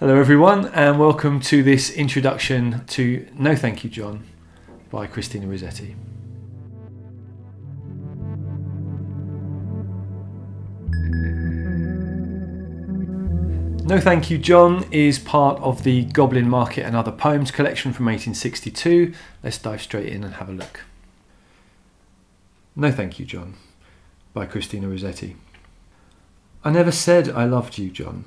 Hello everyone, and welcome to this introduction to No Thank You John by Christina Rossetti. No Thank You John is part of the Goblin Market and Other Poems collection from 1862. Let's dive straight in and have a look. No Thank You John by Christina Rossetti. I never said I loved you, John.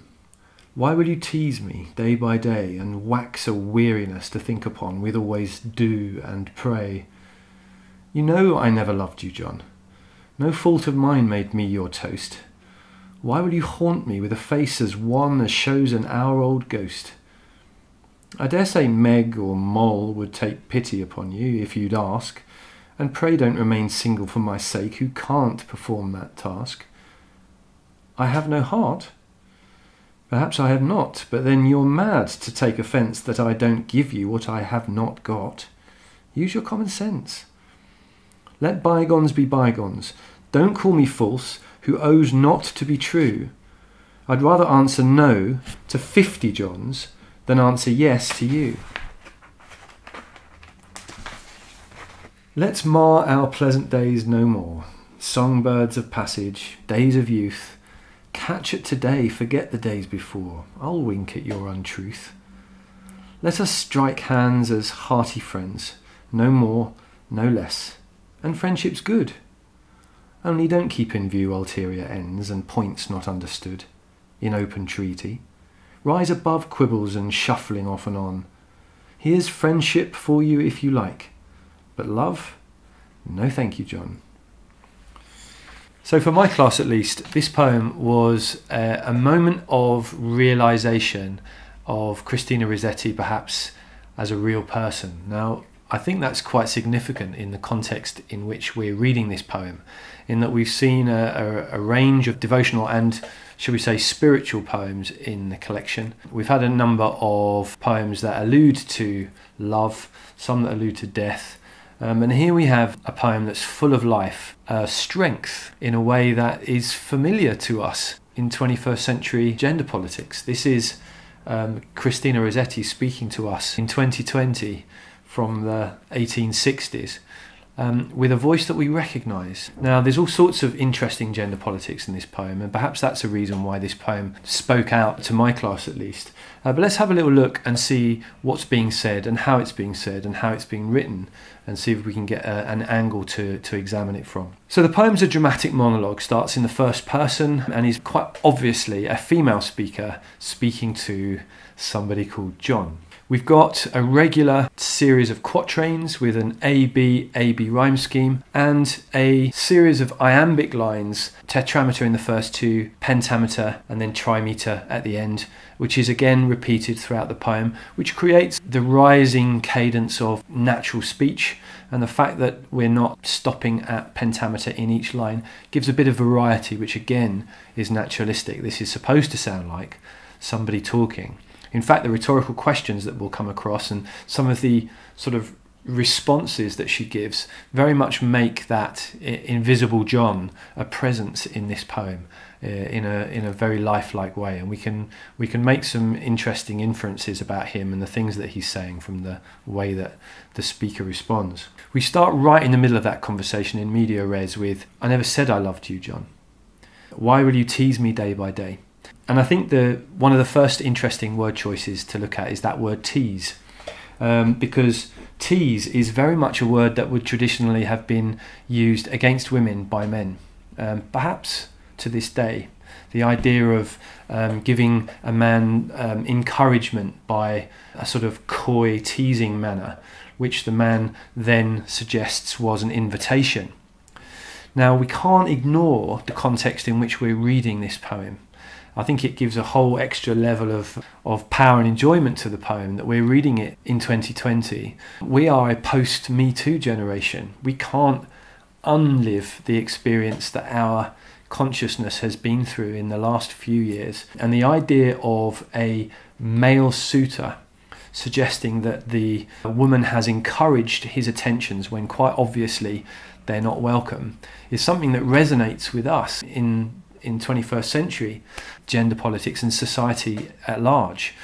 Why will you tease me day by day and wax a weariness to think upon with always do and pray? You know I never loved you, John. No fault of mine made me your toast. Why will you haunt me with a face as wan as shows an hour-old ghost? I dare say Meg or Moll would take pity upon you if you'd ask, and pray don't remain single for my sake who can't perform that task. I have no heart. Perhaps I have not, but then you're mad to take offence that I don't give you what I have not got. Use your common sense. Let bygones be bygones. Don't call me false, who owes not to be true. I'd rather answer no to 50 Johns than answer yes to you. Let's mar our pleasant days no more. Songbirds of passage, days of youth. Catch at today, forget the days before. I'll wink at your untruth. Let us strike hands as hearty friends, no more, no less, and friendship's good. Only don't keep in view ulterior ends and points not understood in open treaty. Rise above quibbles and shuffling off and on. Here's friendship for you if you like, but love, no thank you, John. So for my class at least, this poem was a moment of realisation of Christina Rossetti perhaps as a real person. Now, I think that's quite significant in the context in which we're reading this poem, in that we've seen a range of devotional and, shall we say, spiritual poems in the collection. We've had a number of poems that allude to love, some that allude to death, and here we have a poem that's full of life, strength in a way that is familiar to us in 21st century gender politics. This is Christina Rossetti speaking to us in 2020 from the 1860s with a voice that we recognise. Now, there's all sorts of interesting gender politics in this poem, and perhaps that's a reason why this poem spoke out to my class at least. But let's have a little look and see what's being said and how it's being said and how it's being written, and see if we can get an angle to examine it from. So the poem's a dramatic monologue, starts in the first person and is quite obviously a female speaker speaking to somebody called John. We've got a regular series of quatrains with an A-B rhyme scheme and a series of iambic lines, tetrameter in the first two, pentameter and then trimeter at the end, which is again repeated throughout the poem, which creates the rising cadence of natural speech, and the fact that we're not stopping at pentameter in each line gives a bit of variety, which again is naturalistic. This is supposed to sound like somebody talking. In fact, the rhetorical questions that we'll come across and some of the sort of responses that she gives very much make that invisible John a presence in this poem in a very lifelike way, and we can make some interesting inferences about him and the things that he's saying from the way that the speaker responds. We start right in the middle of that conversation in media res with, I never said I loved you, John. Why will you tease me day by day? And I think one of the first interesting word choices to look at is that word tease, because tease is very much a word that would traditionally have been used against women by men, perhaps to this day. The idea of giving a man encouragement by a sort of coy, teasing manner, which the man then suggests was an invitation. Now, we can't ignore the context in which we're reading this poem. I think it gives a whole extra level of power and enjoyment to the poem that we're reading it in 2020. We are a post-Me Too generation. We can't unlive the experience that our consciousness has been through in the last few years. And the idea of a male suitor suggesting that the woman has encouraged his attentions when quite obviously they're not welcome is something that resonates with us in 21st century gender politics and society at large.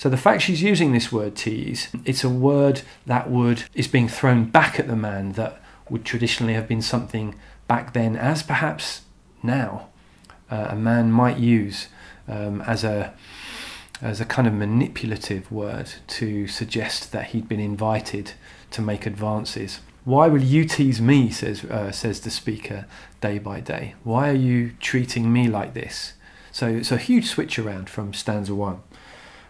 So the fact she's using this word tease, it's a word that is being thrown back at the man that would traditionally have been something back then, as perhaps now a man might use as a kind of manipulative word to suggest that he'd been invited to make advances. Why will you tease me, says the speaker, day by day? Why are you treating me like this? So it's a huge switch around from stanza 1.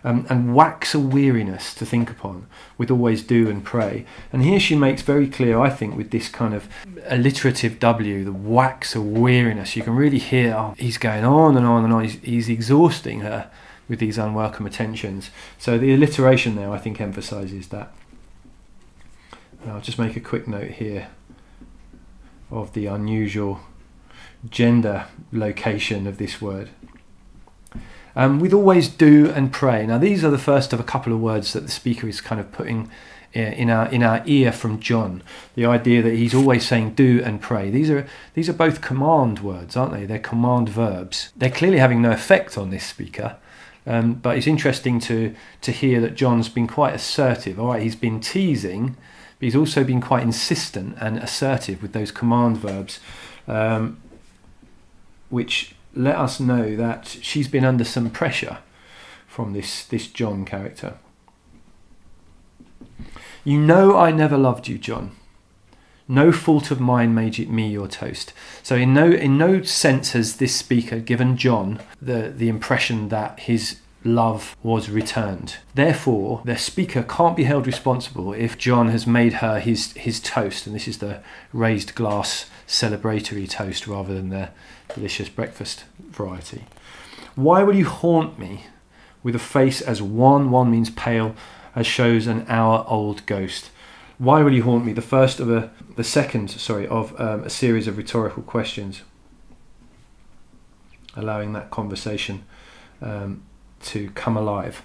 And wax a weariness to think upon, with always do and pray. And here she makes very clear, I think, with this kind of alliterative W, the wax a weariness. You can really hear, he's going on and on and on. He's exhausting her with these unwelcome attentions. So the alliteration there, I think, emphasises that. And I'll just make a quick note here of the unusual gender location of this word. With always do and pray. Now these are the first of a couple of words that the speaker is kind of putting in our ear from John. The idea that he's always saying do and pray. These are both command words, aren't they? They're command verbs. They're clearly having no effect on this speaker. But it's interesting to hear that John's been quite assertive. All right, he's been teasing, but he's also been quite insistent and assertive with those command verbs, which let us know that she's been under some pressure from this John character. You know I never loved you, John. No fault of mine made me your toast. So in no sense has this speaker given John the impression that his love was returned. Therefore, the speaker can't be held responsible if John has made her his toast, and this is the raised glass celebratory toast rather than the delicious breakfast variety. Why will you haunt me with a face as wan means pale, as shows an hour-old ghost? Why will you haunt me? The second of a series of rhetorical questions, allowing that conversation to come alive.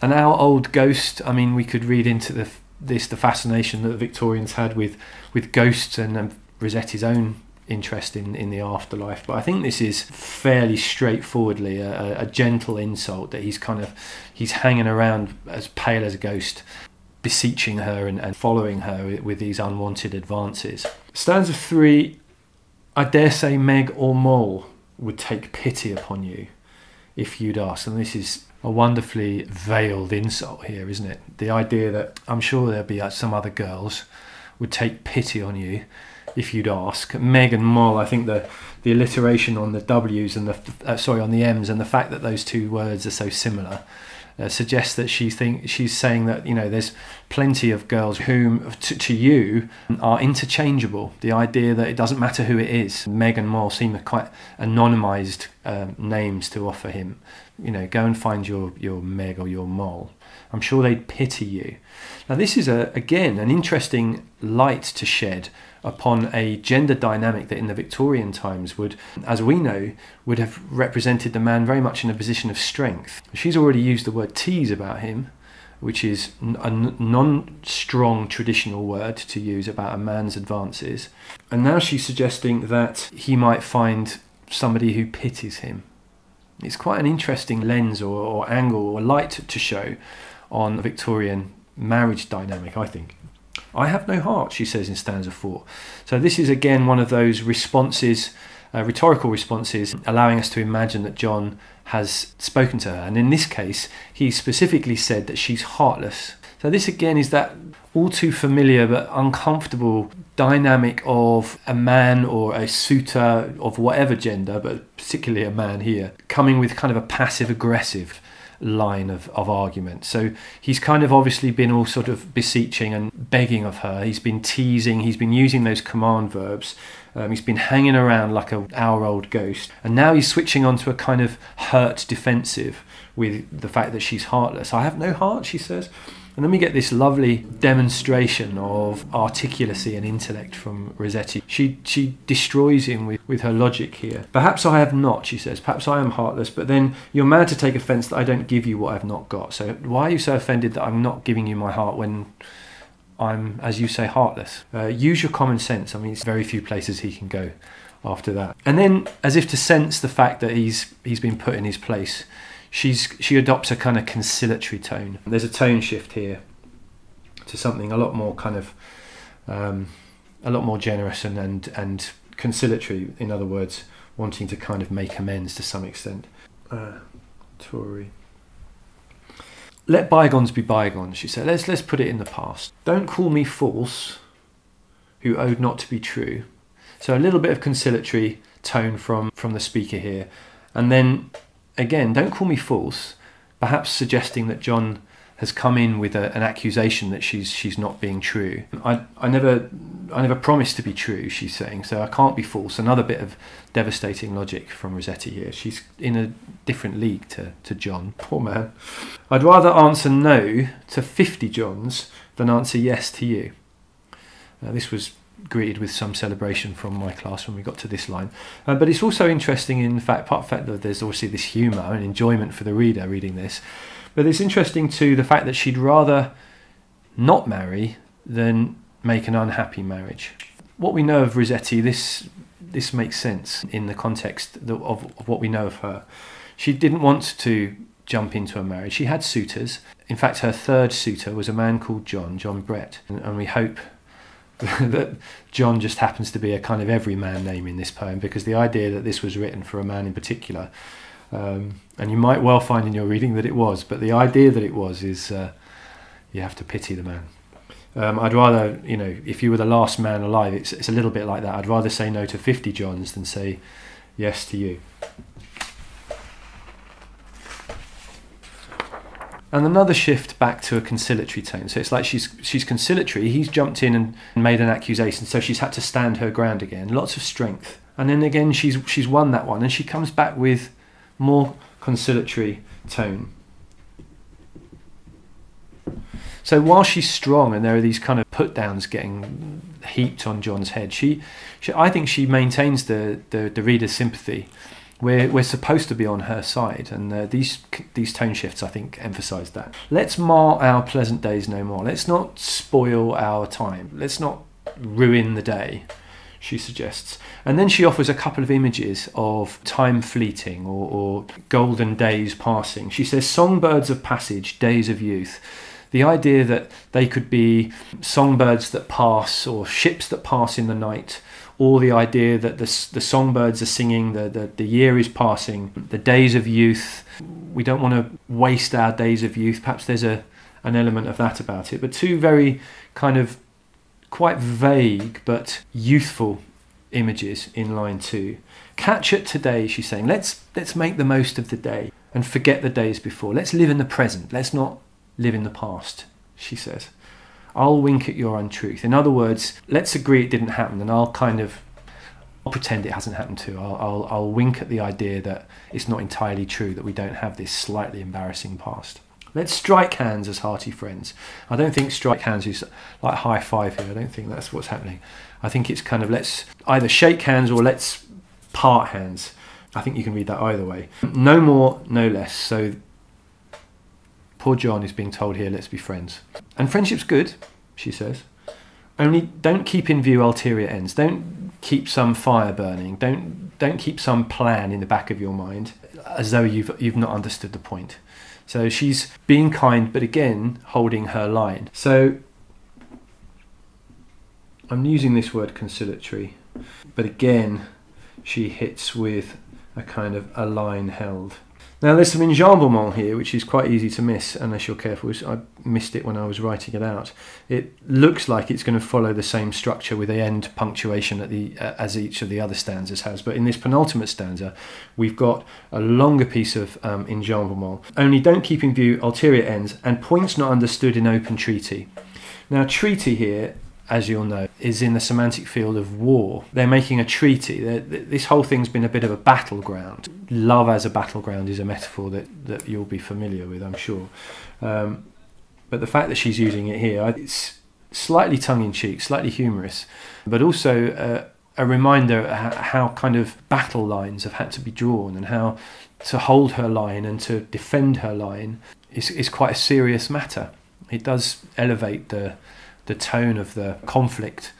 An hour-old ghost. I mean, we could read into the fascination that the Victorians had with ghosts and Rossetti's own interest in the afterlife, but I think this is fairly straightforwardly a gentle insult that he's hanging around as pale as a ghost, beseeching her and following her with these unwanted advances. Stanza 3, I dare say Meg or Moll would take pity upon you if you'd ask. And this is a wonderfully veiled insult here, isn't it? The idea that I'm sure there'll be some other girls would take pity on you if you'd ask. Meg and Moll, I think the alliteration on the W's and on the M's, and the fact that those two words are so similar suggests that she's saying that, you know, there's plenty of girls whom to you are interchangeable. The idea that it doesn't matter who it is. Meg and Moll seem quite anonymised names to offer him. You know, go and find your Meg or your Moll. I'm sure they'd pity you. Now this is again an interesting light to shed upon a gender dynamic that in the Victorian times would, as we know, would have represented the man very much in a position of strength. She's already used the word tease about him, which is a non-strong traditional word to use about a man's advances. And now she's suggesting that he might find somebody who pities him. It's quite an interesting lens or angle or light to show on a Victorian marriage dynamic, I think. I have no heart, she says in stanza 4. So this is again one of those responses, rhetorical responses, allowing us to imagine that John has spoken to her. And in this case, he specifically said that she's heartless. So this again is that all too familiar but uncomfortable dynamic of a man or a suitor of whatever gender, but particularly a man here, coming with kind of a passive-aggressive line of argument. So he's kind of obviously been all sort of beseeching and begging of her. He's been teasing, he's been using those command verbs, he's been hanging around like an hour-old ghost, and now he's switching on to a kind of hurt defensive with the fact that she's heartless. I have no heart, she says. And then we get this lovely demonstration of articulacy and intellect from Rossetti. She destroys him with her logic here. Perhaps I have not, she says. Perhaps I am heartless, but then you're mad to take offence that I don't give you what I've not got. So why are you so offended that I'm not giving you my heart when I'm, as you say, heartless? Use your common sense. I mean, it's very few places he can go after that. And then, as if to sense the fact that he's been put in his place, she adopts a kind of conciliatory tone. There's a tone shift here to something a lot more kind of a lot more generous and conciliatory. In other words, wanting to kind of make amends to some extent. Tory. Let bygones be bygones, she said. Let's put it in the past. Don't call me false, who owed not to be true. So a little bit of conciliatory tone from the speaker here. And then, again, don't call me false, perhaps suggesting that John has come in with an accusation that she's not being true. I never promised to be true, she's saying, so I can't be false. Another bit of devastating logic from Rossetti here. She's in a different league to John. Poor man. I'd rather answer no to 50 Johns than answer yes to you. This was greeted with some celebration from my class when we got to this line. But it's also interesting in fact, apart from the fact that there's obviously this humour and enjoyment for the reader reading this, but it's interesting too the fact that she'd rather not marry than make an unhappy marriage. What we know of Rossetti, this makes sense in the context of what we know of her. She didn't want to jump into a marriage. She had suitors. In fact, her third suitor was a man called John Brett. And we hope that John just happens to be a kind of everyman name in this poem, because the idea that this was written for a man in particular, and you might well find in your reading that it was, but the idea that it was is you have to pity the man. I'd rather, if you were the last man alive, it's a little bit like that. I'd rather say no to 50 Johns than say yes to you. And another shift back to a conciliatory tone. So it's like she's conciliatory. He's jumped in and made an accusation, so she's had to stand her ground again. Lots of strength. And then again, she's won that one, and she comes back with more conciliatory tone. So while she's strong and there are these kind of put-downs getting heaped on John's head, I think she maintains the reader's sympathy. We're supposed to be on her side, and these tone shifts, I think, emphasise that. Let's mar our pleasant days no more. Let's not spoil our time. Let's not ruin the day, she suggests. And then she offers a couple of images of time fleeting or golden days passing. She says, songbirds of passage, days of youth. The idea that they could be songbirds that pass or ships that pass in the night, or the idea that the songbirds are singing, the year is passing, the days of youth. We don't want to waste our days of youth. Perhaps there's an element of that about it. But two very kind of quite vague but youthful images in line 2. Catch it today, she's saying. Let's make the most of the day and forget the days before. Let's live in the present. Let's not live in the past, she says. I'll wink at your untruth. In other words, let's agree it didn't happen, and I'll pretend it hasn't happened too. I'll wink at the idea that it's not entirely true, that we don't have this slightly embarrassing past. Let's strike hands as hearty friends. I don't think strike hands is like high five here. I don't think that's what's happening. I think it's kind of let's either shake hands or let's part hands. I think you can read that either way. No more, no less. So poor John is being told here, let's be friends. And friendship's good, she says. Only don't keep in view ulterior ends. Don't keep some fire burning. Don't keep some plan in the back of your mind as though you've not understood the point. So she's being kind, but again, holding her line. So I'm using this word conciliatory, but again, she hits with a kind of a line held. Now there's some enjambment here, which is quite easy to miss unless you're careful. I missed it when I was writing it out. It looks like it's going to follow the same structure with the end punctuation as each of the other stanzas has. But in this penultimate stanza, we've got a longer piece of enjambment. Only don't keep in view ulterior ends and points not understood in open treaty. Now treaty here, as you'll know, is in the semantic field of war. They're making a treaty. This whole thing's been a bit of a battleground. Love as a battleground is a metaphor that you'll be familiar with, I'm sure. But the fact that she's using it here, it's slightly tongue-in-cheek, slightly humorous, but also a reminder how kind of battle lines have had to be drawn, and how to hold her line and to defend her line is quite a serious matter. It does elevate the tone of the conflict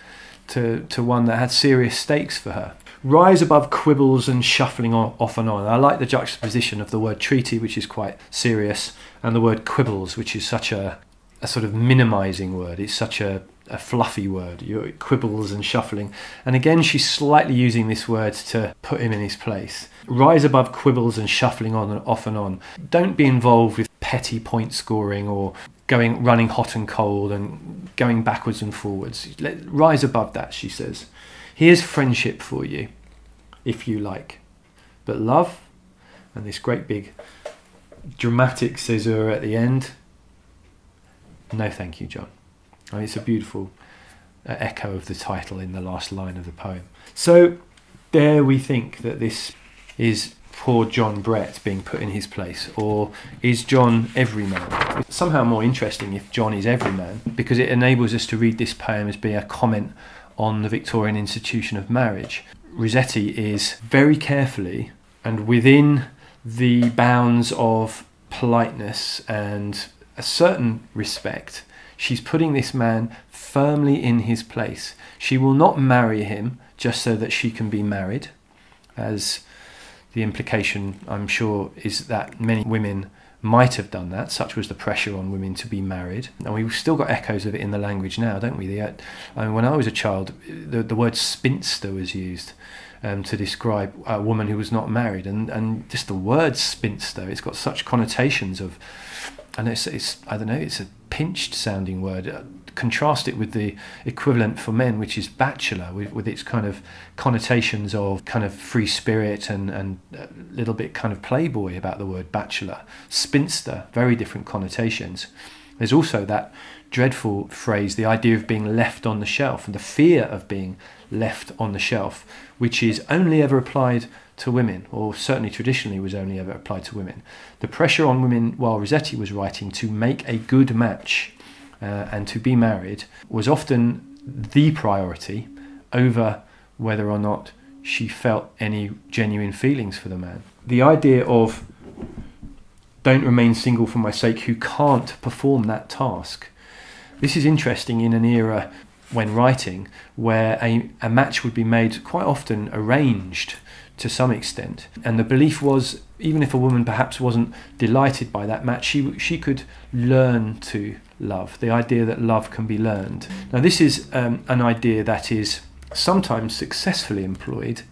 to one that had serious stakes for her. rise above quibbles and shuffling off and on. I like the juxtaposition of the word treaty, which is quite serious, and the word quibbles, which is such a sort of minimizing word. It's such a fluffy word. Quibbles and shuffling. And again, she's slightly using this word to put him in his place. Rise above quibbles and shuffling on and off and on. Don't be involved with petty point scoring or running hot and cold and going backwards and forwards. Rise above that, she says. Here's friendship for you, if you like. But love, and this great big dramatic caesura at the end, no thank you, John. I mean, it's a beautiful echo of the title in the last line of the poem. So there we think that this is poor John Brett being put in his place, or is John every man? It's somehow more interesting if John is every man, because it enables us to read this poem as being a comment on the Victorian institution of marriage. Rossetti is very carefully and within the bounds of politeness and a certain respect, she's putting this man firmly in his place. She will not marry him just so that she can be married, as the implication, I'm sure, is that many women might have done that. Such was the pressure on women to be married. And we've still got echoes of it in the language now, don't we? I mean, when I was a child, the word spinster was used to describe a woman who was not married. And just the word spinster, it's got such connotations of, and it's I don't know, it's a pinched sounding word. Contrast it with the equivalent for men, which is bachelor, with its kind of connotations of kind of free spirit and a little bit kind of playboy about the word bachelor. Spinster, very different connotations. There's also that dreadful phrase, the idea of being left on the shelf, and the fear of being left on the shelf, which is only ever applied to women, or certainly traditionally was only ever applied to women. The pressure on women while Rossetti was writing to make a good match and to be married was often the priority over whether or not she felt any genuine feelings for the man. The idea of don't remain single for my sake who can't perform that task. This is interesting in an era when writing where a match would be made quite often arranged to some extent, and the belief was even if a woman perhaps wasn't delighted by that match, she could learn to love. The idea that love can be learned. Now this is an idea that is sometimes successfully employed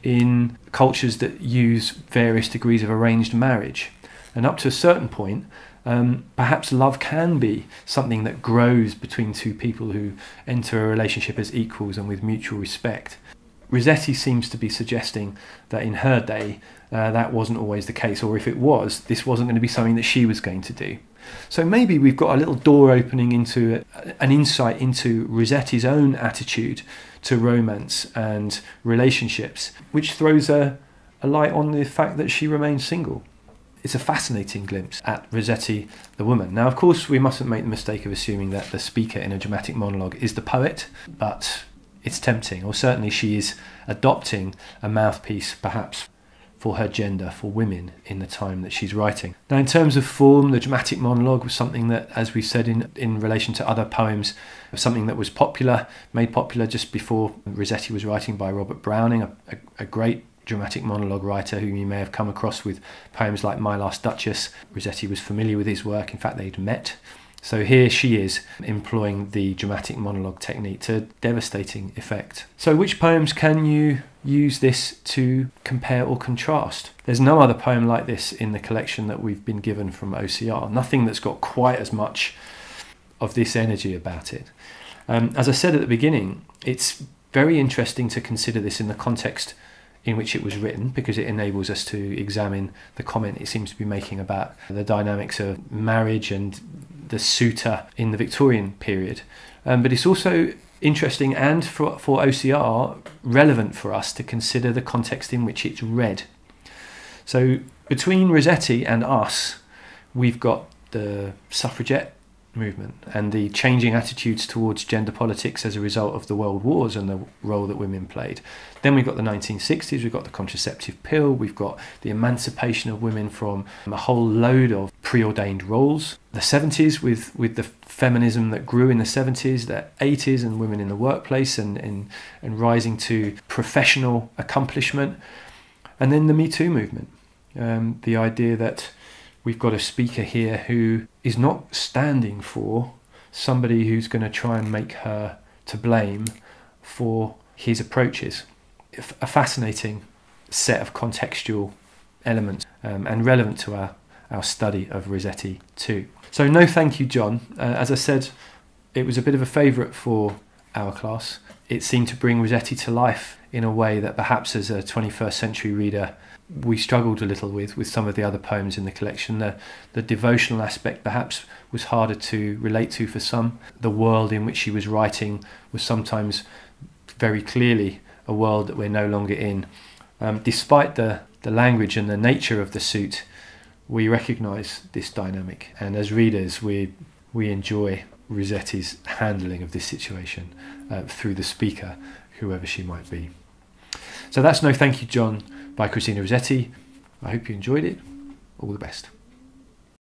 in cultures that use various degrees of arranged marriage, and up to a certain point perhaps love can be something that grows between two people who enter a relationship as equals and with mutual respect. Rossetti seems to be suggesting that in her day that wasn't always the case, or if it was, this wasn't going to be something that she was going to do. So maybe we've got a little door opening into an insight into Rossetti's own attitude to romance and relationships, which throws a light on the fact that she remains single. It's a fascinating glimpse at Rossetti, the woman. Now, of course, we mustn't make the mistake of assuming that the speaker in a dramatic monologue is the poet, but it's tempting, or certainly she is adopting a mouthpiece, perhaps, for her gender, for women in the time that she's writing. Now, in terms of form, the dramatic monologue was something that, as we said in relation to other poems, something that was popular, made popular just before Rossetti was writing by Robert Browning, a great dramatic monologue writer whom you may have come across with poems like My Last Duchess. Rossetti was familiar with his work, in fact they'd met. So here she is employing the dramatic monologue technique to devastating effect. So which poems can you use this to compare or contrast? There's no other poem like this in the collection that we've been given from OCR. Nothing that's got quite as much of this energy about it. As I said at the beginning, it's very interesting to consider this in the context in which it was written, because it enables us to examine the comment it seems to be making about the dynamics of marriage and the suitor in the Victorian period. But it's also interesting and for OCR relevant for us to consider the context in which it's read. So between Rossetti and us, we've got the suffragette movement and the changing attitudes towards gender politics as a result of the world wars and the role that women played. Then we've got the 1960s, we've got the contraceptive pill, we've got the emancipation of women from a whole load of preordained roles. The 70s with the feminism that grew in the 70s, the 80s and women in the workplace and rising to professional accomplishment. And then the Me Too movement, the idea that we've got a speaker here who is not standing for somebody who's going to try and make her to blame for his approaches. A fascinating set of contextual elements and relevant to our study of Rossetti too. So no thank you, John. As I said, it was a bit of a favourite for our class. It seemed to bring Rossetti to life in a way that perhaps as a 21st century reader we struggled a little with some of the other poems in the collection. The devotional aspect perhaps was harder to relate to for some. The world in which she was writing was sometimes very clearly a world that we're no longer in. Despite the language and the nature of the suit, we recognise this dynamic, and as readers we enjoy Rossetti's handling of this situation through the speaker, whoever she might be. So that's No Thank You, John by Christina Rossetti. I hope you enjoyed it. All the best.